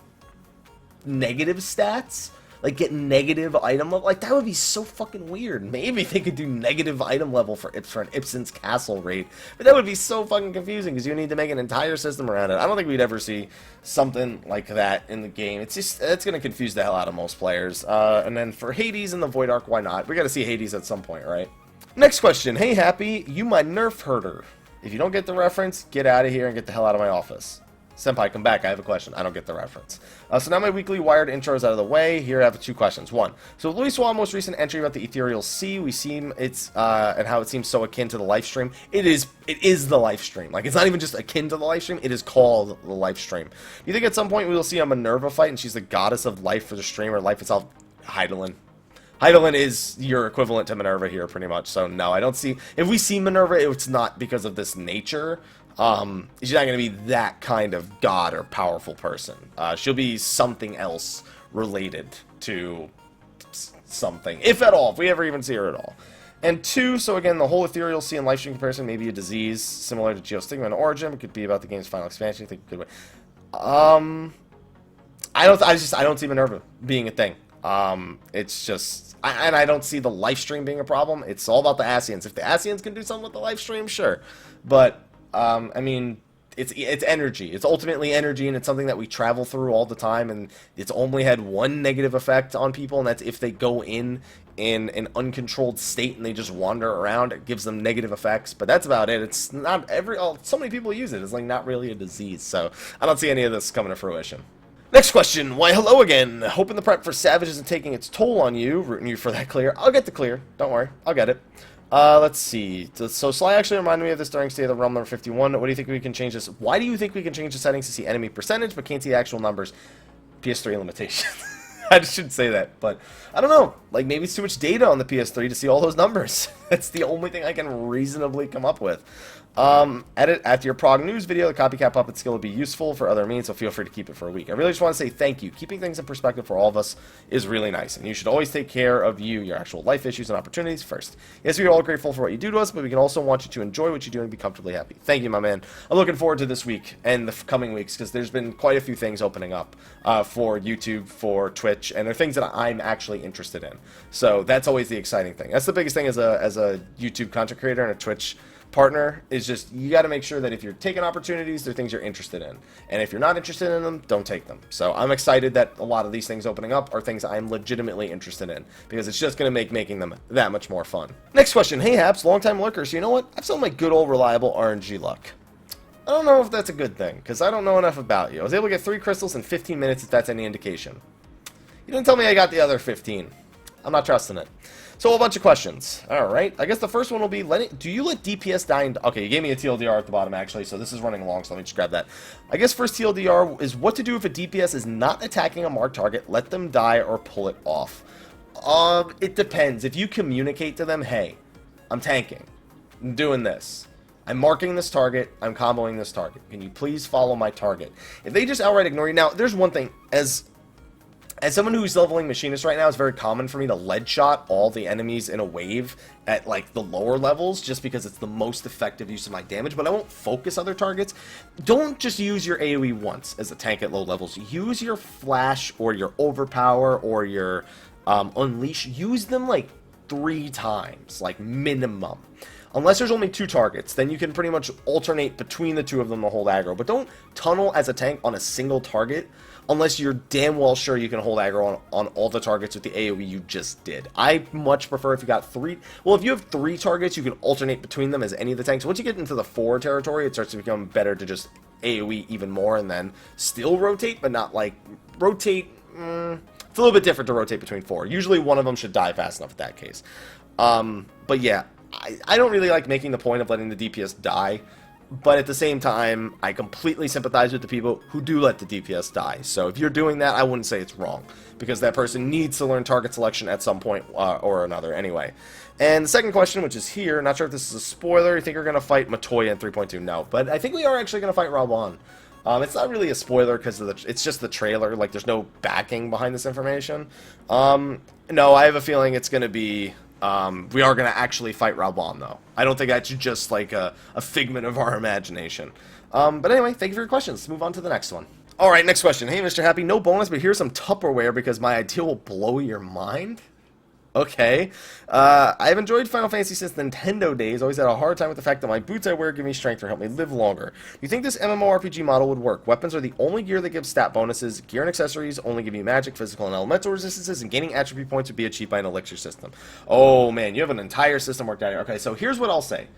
negative stats, like, get negative item level, like, that would be so fucking weird. Maybe they could do negative item level for an Ibsen's castle raid, but that would be so fucking confusing, because you need to make an entire system around it. I don't think we'd ever see something like that in the game. It's going to confuse the hell out of most players. And then for Hades and the Void Ark, why not? We got to see Hades at some point, right? Next question. Hey, Happy, you my nerf herder. If you don't get the reference, get out of here and get the hell out of my office. Senpai, come back. I have a question. I don't get the reference. So now my weekly Wired intro is out of the way. Here I have 2 questions. 1. So Louis Swall's most recent entry about the Ethereal Sea, we seem and how it seems so akin to the live stream. It is the live stream. Like, it's not even just akin to the live stream. It is called the live stream. Do you think at some point we will see a Minerva fight and she's the goddess of life for the stream, or life itself? Hydaelyn. Hydaelyn is your equivalent to Minerva here, pretty much. So no, I don't see. If we see Minerva, it's not because of this nature. She's not going to be that kind of god or powerful person. She'll be something else related to something, if at all, if we ever even see her at all. And 2, so again, the whole Ethereal Sea and Livestream comparison may be a disease similar to Geostigma and Origin. It could be about the game's final expansion. I think it could be. I don't see Minerva being a thing. It's just, and I don't see the live stream being a problem. It's all about the Asians. If the Asians can do something with the live stream, sure. But I mean, it's energy. It's ultimately energy, and it's something that we travel through all the time, and it's only had one negative effect on people, and that's if they go in an uncontrolled state and they just wander around. It gives them negative effects, but that's about it. It's not so many people use it. It's like not really a disease, so I don't see any of this coming to fruition. Next question. Why, hello again. Hoping the prep for Savage isn't taking its toll on you. Rooting you for that clear. I'll get the clear. Don't worry. I'll get it. Let's see. So Sly actually reminded me of this during State of the Realm number 51. What do you think we can change this? Why do you think we can change the settings to see enemy percentage but can't see actual numbers? PS3 limitation. I shouldn't say that, but I don't know. Like, maybe it's too much data on the PS3 to see all those numbers. That's the only thing I can reasonably come up with. Edit after your Prague News video, the copycat puppet skill would be useful for other means, so feel free to keep it for a week. I really just want to say thank you. Keeping things in perspective for all of us is really nice, and you should always take care of your actual life issues and opportunities first. Yes, we're all grateful for what you do to us, but we can also want you to enjoy what you do and be comfortably happy. Thank you, my man. I'm looking forward to this week and the coming weeks, because there's been quite a few things opening up for YouTube, for Twitch, and they're things that I'm actually interested in. So that's always the exciting thing. That's the biggest thing as a YouTube content creator and a Twitch partner, is just you got to make sure that if you're taking opportunities, they're things you're interested in, and if you're not interested in them, don't take them. So I'm excited that a lot of these things opening up are things I'm legitimately interested in, because it's just going to make making them that much more fun. Next question. Hey Haps, long time lurker. So you know what, I've sold my good old reliable RNG luck. I don't know if that's a good thing, because I don't know enough about you. I was able to get 3 crystals in 15 minutes, if that's any indication. You didn't tell me I got the other 15. I'm not trusting it. So a bunch of questions. Alright, I guess the first one will be, do you let DPS die in... Okay, you gave me a TLDR at the bottom, actually, so this is running long, so let me just grab that. I guess first TLDR is what to do if a DPS is not attacking a marked target, let them die or pull it off. It depends. If you communicate to them, hey, I'm tanking, I'm doing this, I'm marking this target, I'm comboing this target, can you please follow my target? If they just outright ignore you... Now, there's one thing, as someone who's leveling Machinist right now, it's very common for me to lead shot all the enemies in a wave at, like, the lower levels, just because it's the most effective use of my damage, but I won't focus other targets. Don't just use your AoE once as a tank at low levels. Use your Flash or your Overpower or your Unleash. Use them, like, 3 times, like, minimum. Unless there's only 2 targets, then you can pretty much alternate between the 2 of them to hold aggro. But don't tunnel as a tank on a single target unless you're damn well sure you can hold aggro on all the targets with the AoE you just did. I much prefer if you got 3... Well, if you have 3 targets, you can alternate between them as any of the tanks. Once you get into the 4 territory, it starts to become better to just AoE even more and then still rotate, but not like... Rotate... it's a little bit different to rotate between 4. Usually one of them should die fast enough in that case. But yeah, I don't really like making the point of letting the DPS die, but at the same time, I completely sympathize with the people who do let the DPS die. So if you're doing that, I wouldn't say it's wrong, because that person needs to learn target selection at some point or another anyway. And the second question, which is here, not sure if this is a spoiler, you think you're going to fight Matoya in 3.2? No, but I think we are actually going to fight Rawan. It's not really a spoiler because it's just the trailer, like there's no backing behind this information. No, I have a feeling it's going to be... we are going to actually fight Rawan, though. I don't think that's just like a figment of our imagination. But anyway, thank you for your questions. Let's move on to the next one. Alright, next question. Hey, Mr. Happy, no bonus, but here's some Tupperware because my idea will blow your mind. Okay. I've enjoyed Final Fantasy since the Nintendo days. Always had a hard time with the fact that my boots I wear give me strength or help me live longer. Do you think this MMORPG model would work? Weapons are the only gear that gives stat bonuses. Gear and accessories only give you magic, physical, and elemental resistances, and gaining attribute points would be achieved by an elixir system. Oh, man, you have an entire system worked out here. Okay, so here's what I'll say.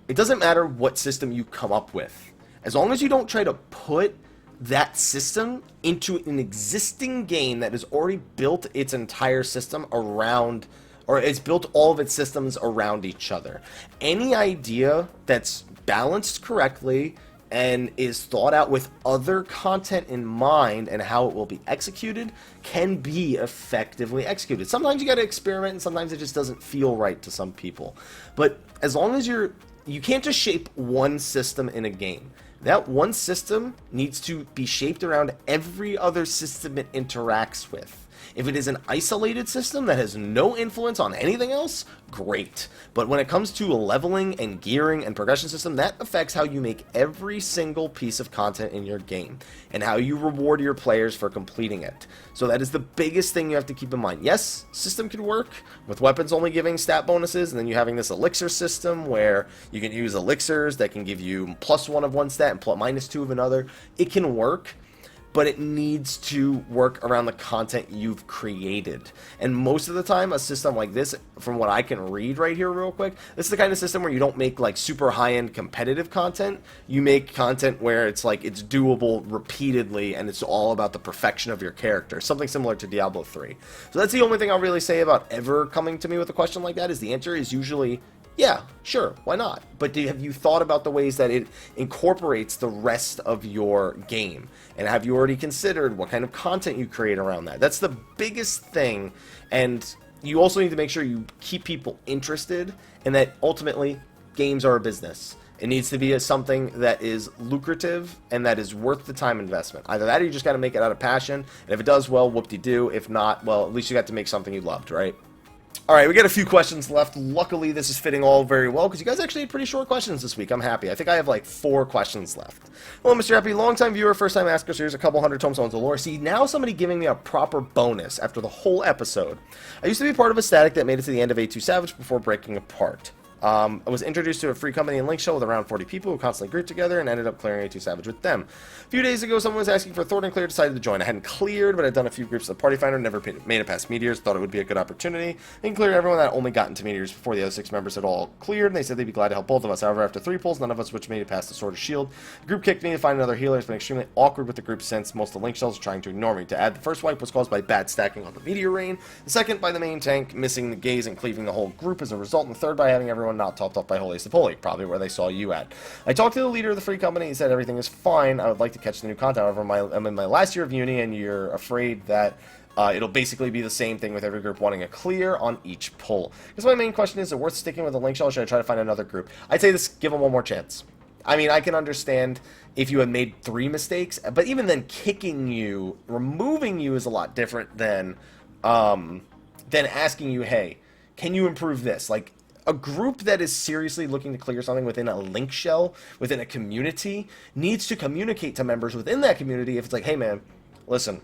It doesn't matter what system you come up with. As long as you don't try to put that system into an existing game that has already built its entire system around, or it's built all of its systems around each other. Any idea that's balanced correctly and is thought out with other content in mind and how it will be executed can be effectively executed. Sometimes you got to experiment and sometimes it just doesn't feel right to some people. But as long as you can't just shape one system in a game. That one system needs to be shaped around every other system it interacts with. If it is an isolated system that has no influence on anything else, great. But when it comes to a leveling and gearing and progression system, that affects how you make every single piece of content in your game and how you reward your players for completing it. So that is the biggest thing you have to keep in mind. Yes, system can work with weapons only giving stat bonuses, and then you having this elixir system where you can use elixirs that can give you +1 of one stat and -2 of another. It can work, but it needs to work around the content you've created. And most of the time, a system like this, from what I can read right here real quick, this is the kind of system where you don't make like super high-end competitive content. You make content where it's like it's doable repeatedly and it's all about the perfection of your character. Something similar to Diablo 3. So that's the only thing I'll really say about ever coming to me with a question like that, is the answer is usually... yeah, sure, why not? But have you thought about the ways that it incorporates the rest of your game? And have you already considered what kind of content you create around that? That's the biggest thing, and you also need to make sure you keep people interested, and that ultimately, games are a business. It needs to be something that is lucrative and that is worth the time investment. Either that or you just got to make it out of passion, and if it does well, whoop-de-doo. If not, well, at least you got to make something you loved, right? Alright, we got a few questions left. Luckily, this is fitting all very well, because you guys actually had pretty short questions this week. I'm happy. I think I have like 4 questions left. Well, Mr. Happy, long-time viewer, first-time asker, here's a couple hundred tomestones of lore. See, now somebody giving me a proper bonus after the whole episode. I used to be part of a static that made it to the end of A2 Savage before breaking apart. I was introduced to a free company in Link Shell with around 40 people who constantly grouped together and ended up clearing A2 Savage with them. A few days ago, someone was asking for Thornton Clear, decided to join. I hadn't cleared, but I'd done a few groups of the Party Finder, never made it past Meteors, thought it would be a good opportunity. And cleared everyone that only got into Meteors before the other 6 members had all cleared, and they said they'd be glad to help both of us. However, after 3 pulls, none of us which made it past the Sword of Shield. The group kicked me to find another healer. It's been extremely awkward with the group since most of the Link Shells are trying to ignore me. To add, the first wipe was caused by bad stacking on the Meteor Rain, the second by the main tank missing the gaze and cleaving the whole group as a result, and the third by having everyone not topped off by Holy Sapoli, probably where they saw you at. I talked to the leader of the free company. He said everything is fine. I would like to catch the new content. However, I'm in my last year of uni, and you're afraid that it'll basically be the same thing with every group wanting a clear on each pull. Because my main question is it worth sticking with the Link Shell, or should I try to find another group? I'd say this, give them one more chance. I mean, I can understand if you had made 3 mistakes, but even then kicking you, removing you is a lot different than asking you, hey, can you improve this? Like, a group that is seriously looking to clear something within a Link Shell, within a community, needs to communicate to members within that community if it's like, hey man, listen,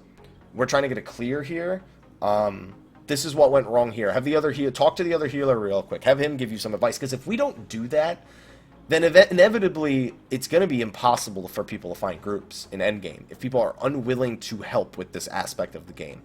we're trying to get a clear here, this is what went wrong here. Have the other healer, talk to the other healer real quick. Have him give you some advice. Because if we don't do that, then inevitably it's going to be impossible for people to find groups in endgame if people are unwilling to help with this aspect of the game.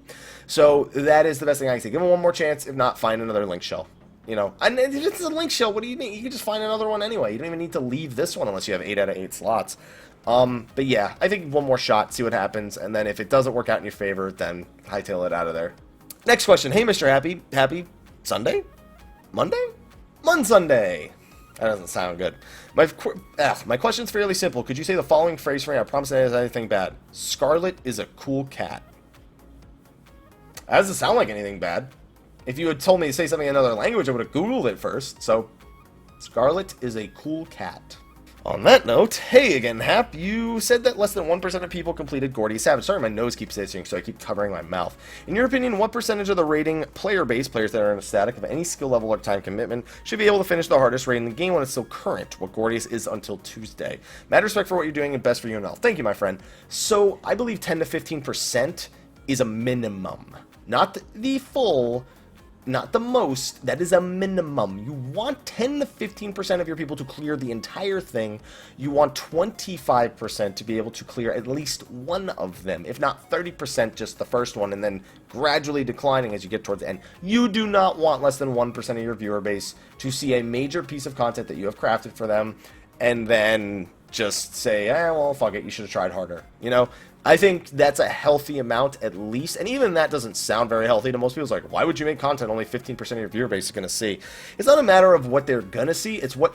So that is the best thing I can say. Give them one more chance. If not, find another link shell. You know, and if it's a link shell, what do you mean? You can just find another one anyway. You don't even need to leave this one unless you have 8 out of 8 slots. But yeah, I think one more shot, see what happens, and then if it doesn't work out in your favor, then hightail it out of there. Next question. Hey, Mr. Happy. Happy Sunday? Monday? Sunday. That doesn't sound good. My question's fairly simple. Could you say the following phrase for me? I promise it isn't anything bad. Scarlet is a cool cat. That doesn't sound like anything bad. If you had told me to say something in another language, I would have Googled it first. So, Scarlet is a cool cat. On that note, hey again, Hap, you said that less than 1% of people completed Gordy Savage. Sorry, my nose keeps itching, so I keep covering my mouth. In your opinion, what percentage of the rating player base, players that are in a static of any skill level or time commitment, should be able to finish the hardest raid in the game when it's still current? What Gordius is until Tuesday. Mad respect for what you're doing and best for you and all. Thank you, my friend. So, I believe 10 to 15% is a minimum. Not the full... Not the most, that is a minimum. You want 10 to 15% of your people to clear the entire thing. You want 25% to be able to clear at least one of them, if not 30% just the first one, and then gradually declining as you get towards the end. You do not want less than 1% of your viewer base to see a major piece of content that you have crafted for them, and then just say, well, fuck it, you should have tried harder. You know? I think that's a healthy amount at least, and even that doesn't sound very healthy to most people. It's like, why would you make content only 15% of your viewer base is going to see? It's not a matter of what they're going to see, it's what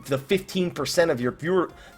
the 15% of your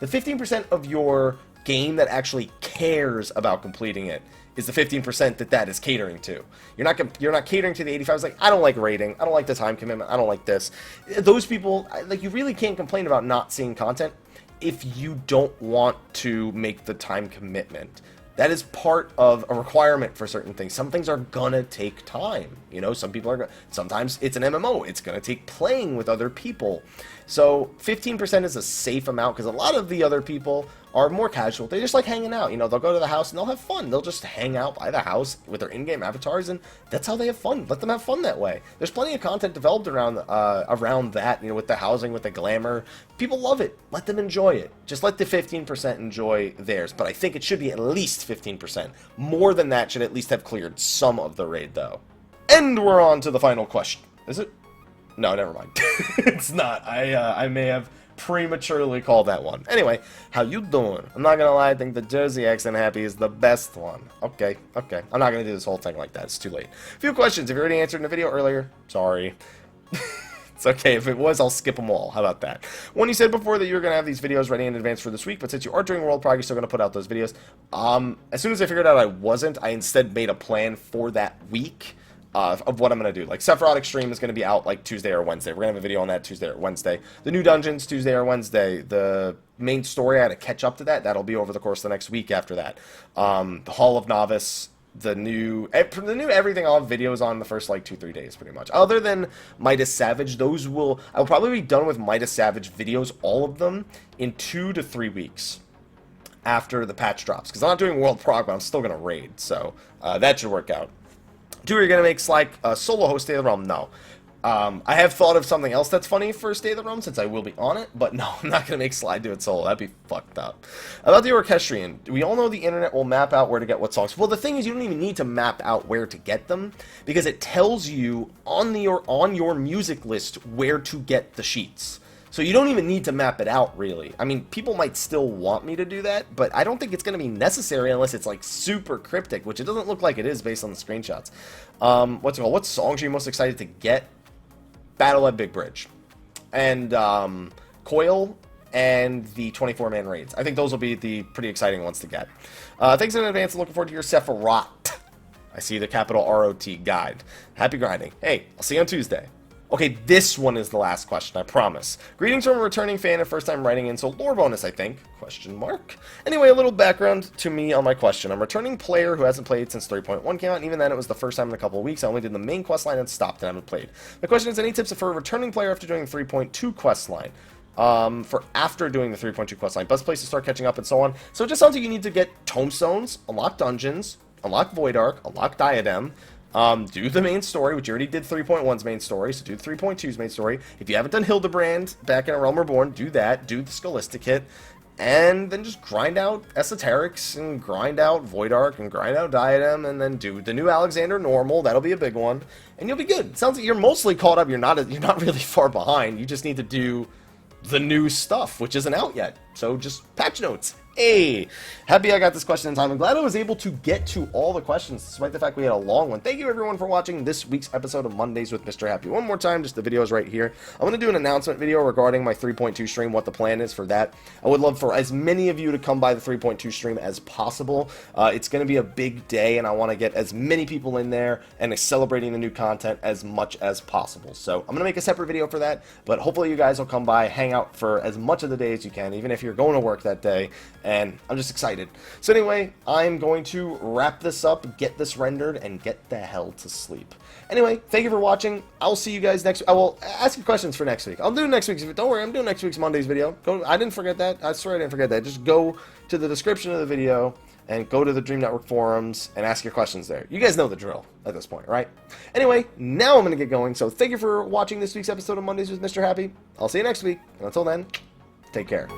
the 15% of your game that actually cares about completing it is the 15% that is catering to. You're not catering to the 85. It's like, I don't like rating, I don't like the time commitment, I don't like this. Those people, like, you really can't complain about not seeing content if you don't want to make the time commitment. That is part of a requirement for certain things. Some things are gonna take time. You know, some people are sometimes it's an MMO. It's gonna take playing with other people. So 15% is a safe amount because a lot of the other people are more casual. They just like hanging out. You know, they'll go to the house and they'll have fun. They'll just hang out by the house with their in-game avatars, and that's how they have fun. Let them have fun that way. There's plenty of content developed around that. You know, with the housing, with the glamour. People love it. Let them enjoy it. Just let the 15% enjoy theirs. But I think it should be at least 15%. More than that should at least have cleared some of the raid, though. And we're on to the final question. Is it? No, never mind. It's not. I may have prematurely called that one. Anyway, how you doing? I'm not gonna lie, I think the Jersey accent Happy is the best one. Okay. I'm not gonna do this whole thing like that. It's too late. A few questions. If you already answered in the video earlier, sorry. It's okay. If it was, I'll skip them all. How about that? One, you said before that you were going to have these videos ready in advance for this week, but since you are doing World Prog, you're still going to put out those videos. As soon as I figured out I wasn't, I instead made a plan for that week of what I'm going to do. Like, Sephiroth Extreme is going to be out, like, Tuesday or Wednesday. We're going to have a video on that Tuesday or Wednesday. The new dungeons, Tuesday or Wednesday. The main story, I had to catch up to that. That'll be over the course of the next week after that. The Hall of Novice... The new everything, I'll have videos on the first, like, 2-3 days, pretty much. Other than Midas Savage, I'll probably be done with Midas Savage videos, all of them, in 2 to 3 weeks after the patch drops. Because I'm not doing World Prog, but I'm still going to raid, so that should work out. 2, are you going to make Sly solo host State of the Realm? No. I have thought of something else that's funny for State of the Realm, since I will be on it, but no, I'm not going to make Sly do it solo. That'd be fucked up. About the orchestrion, we all know the internet will map out where to get what songs. Well, the thing is, you don't even need to map out where to get them, because it tells you on your music list where to get the sheets. So you don't even need to map it out, really. I mean, people might still want me to do that, but I don't think it's going to be necessary unless it's, like, super cryptic, which it doesn't look like it is based on the screenshots. What's it called? What songs are you most excited to get? Battle at Big Bridge, and Coil, and the 24-man raids. I think those will be the pretty exciting ones to get. Thanks in advance. Looking forward to your Sephiroth. I see the capital ROT guide. Happy grinding. Hey, I'll see you on Tuesday. Okay, this one is the last question, I promise. Greetings from a returning fan and first time writing in, so lore bonus, I think? Question mark. Anyway, a little background to me on my question. I'm a returning player who hasn't played since 3.1 came out, and even then it was the first time in a couple of weeks. I only did the main quest line and stopped and haven't played. The question is, any tips for a returning player after doing the 3.2 quest line? For after doing the 3.2 quest line, best place to start catching up and so on. So it just sounds like you need to get tomestones, unlock dungeons, unlock Void Arc, unlock Diadem, Do the main story, which you already did 3.1's main story, so do 3.2's main story. If you haven't done Hildebrand back in A Realm Reborn, do that. Do the Scholastic Kit. And then just grind out Esoterics, and grind out Void Arc, and grind out Diadem, and then do the new Alexander Normal. That'll be a big one. And you'll be good. Sounds like you're mostly caught up. You're not really far behind. You just need to do the new stuff, which isn't out yet. So just patch notes. Hey, happy I got this question in time. I'm glad I was able to get to all the questions, despite the fact we had a long one. Thank you, everyone, for watching this week's episode of Mondays with Mr. Happy. One more time, just the video is right here. I'm going to do an announcement video regarding my 3.2 stream, what the plan is for that. I would love for as many of you to come by the 3.2 stream as possible. It's going to be a big day, and I want to get as many people in there and celebrating the new content as much as possible. So I'm going to make a separate video for that, but hopefully you guys will come by, hang out for as much of the day as you can, even if you're going to work that day. And I'm just excited. So anyway, I'm going to wrap this up, get this rendered, and get the hell to sleep. Anyway, thank you for watching. I'll see you guys next week. I will ask you questions for next week. I'll do next week's video. Don't worry, I'm doing next week's Monday's video. I didn't forget that. I swear I didn't forget that. Just go to the description of the video and go to the Dream Network forums and ask your questions there. You guys know the drill at this point, right? Anyway, now I'm going to get going. So thank you for watching this week's episode of Mondays with Mr. Happy. I'll see you next week. And until then, take care.